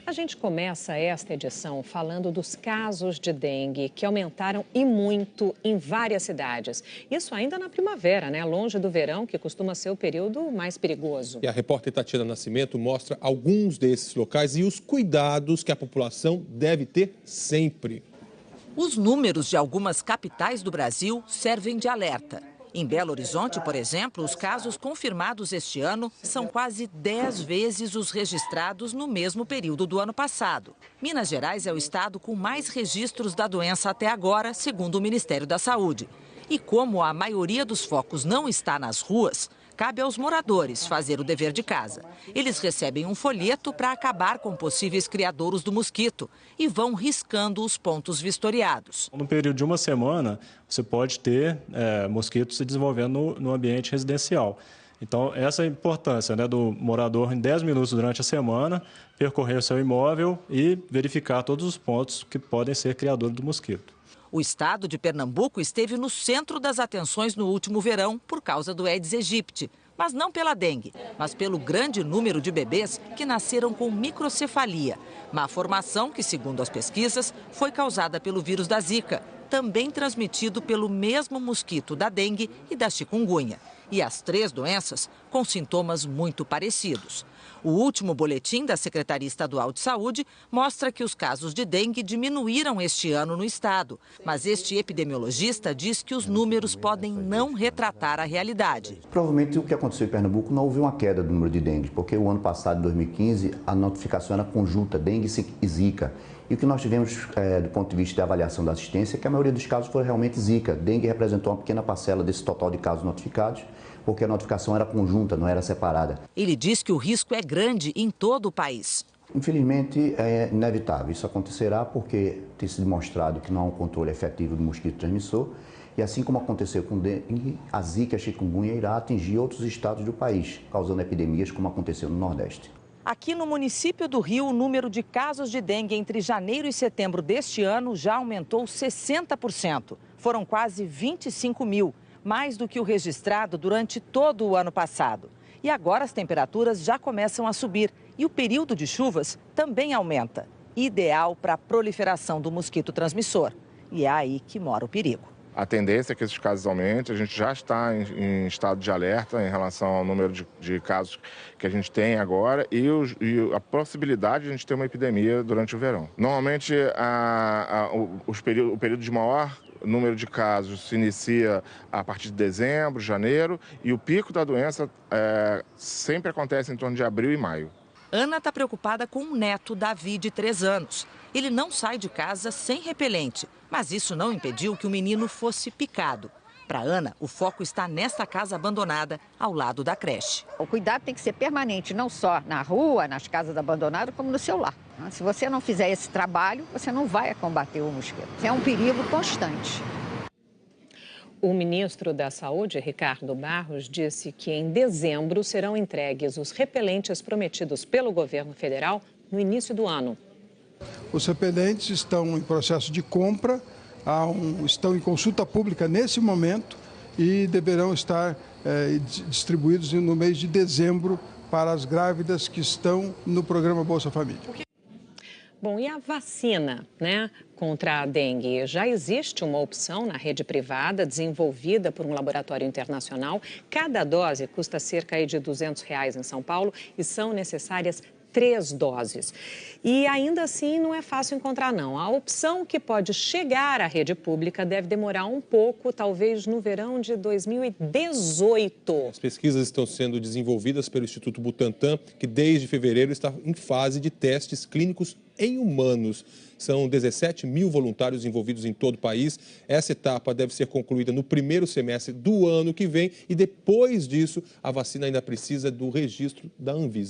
A gente começa esta edição falando dos casos de dengue que aumentaram e muito em várias cidades. Isso ainda na primavera, né? Longe do verão, que costuma ser o período mais perigoso. E a repórter Tatiana Nascimento mostra alguns desses locais e os cuidados que a população deve ter sempre. Os números de algumas capitais do Brasil servem de alerta. Em Belo Horizonte, por exemplo, os casos confirmados este ano são quase 10 vezes os registrados no mesmo período do ano passado. Minas Gerais é o estado com mais registros da doença até agora, segundo o Ministério da Saúde. E como a maioria dos focos não está nas ruas, cabe aos moradores fazer o dever de casa. Eles recebem um folheto para acabar com possíveis criadouros do mosquito e vão riscando os pontos vistoriados. No período de uma semana, você pode ter mosquitos se desenvolvendo no ambiente residencial. Então, essa é a importância, né, do morador, em 10 minutos durante a semana, percorrer o seu imóvel e verificar todos os pontos que podem ser criadores do mosquito. O estado de Pernambuco esteve no centro das atenções no último verão por causa do Aedes aegypti. Mas não pela dengue, mas pelo grande número de bebês que nasceram com microcefalia. Má formação que, segundo as pesquisas, foi causada pelo vírus da Zika, também transmitido pelo mesmo mosquito da dengue e da chikungunya. E as 3 doenças com sintomas muito parecidos. O último boletim da Secretaria Estadual de Saúde mostra que os casos de dengue diminuíram este ano no estado. Mas este epidemiologista diz que os números podem não retratar a realidade. Provavelmente o que aconteceu em Pernambuco não houve uma queda do número de dengue, porque o ano passado, em 2015, a notificação era conjunta, dengue e zika. E o que nós tivemos do ponto de vista da avaliação da assistência é que a maioria dos casos foi realmente zika. Dengue representou uma pequena parcela desse total de casos notificados, porque a notificação era conjunta, não era separada. Ele diz que o risco é grande em todo o país. Infelizmente, é inevitável. Isso acontecerá porque tem se demonstrado que não há um controle efetivo do mosquito transmissor. E assim como aconteceu com dengue, a zika e a chikungunya irá atingir outros estados do país, causando epidemias como aconteceu no Nordeste. Aqui no município do Rio, o número de casos de dengue entre janeiro e setembro deste ano já aumentou 60%. Foram quase 25 mil, mais do que o registrado durante todo o ano passado. E agora as temperaturas já começam a subir e o período de chuvas também aumenta. Ideal para a proliferação do mosquito transmissor. E é aí que mora o perigo. A tendência é que esses casos aumentem, a gente já está em estado de alerta em relação ao número de casos que a gente tem agora e a possibilidade de a gente ter uma epidemia durante o verão. Normalmente, o período de maior número de casos se inicia a partir de dezembro, janeiro, e o pico da doença sempre acontece em torno de abril e maio. Ana está preocupada com um neto, Davi, de 3 anos. Ele não sai de casa sem repelente, mas isso não impediu que o menino fosse picado. Para Ana, o foco está nesta casa abandonada, ao lado da creche. O cuidado tem que ser permanente, não só na rua, nas casas abandonadas, como no seu lar. Se você não fizer esse trabalho, você não vai combater o mosquito. É um perigo constante. O ministro da Saúde, Ricardo Barros, disse que em dezembro serão entregues os repelentes prometidos pelo governo federal no início do ano. Os repelentes estão em processo de compra, estão em consulta pública nesse momento e deverão estar distribuídos no mês de dezembro para as grávidas que estão no programa Bolsa Família. Bom, e a vacina, né, contra a dengue? Já existe uma opção na rede privada, desenvolvida por um laboratório internacional. Cada dose custa cerca de R$200 em São Paulo e são necessárias 3 doses. E ainda assim não é fácil encontrar, não. A opção que pode chegar à rede pública deve demorar um pouco, talvez no verão de 2018. As pesquisas estão sendo desenvolvidas pelo Instituto Butantan, que desde fevereiro está em fase de testes clínicos em humanos. São 17 mil voluntários envolvidos em todo o país. Essa etapa deve ser concluída no primeiro semestre do ano que vem e depois disso a vacina ainda precisa do registro da Anvisa.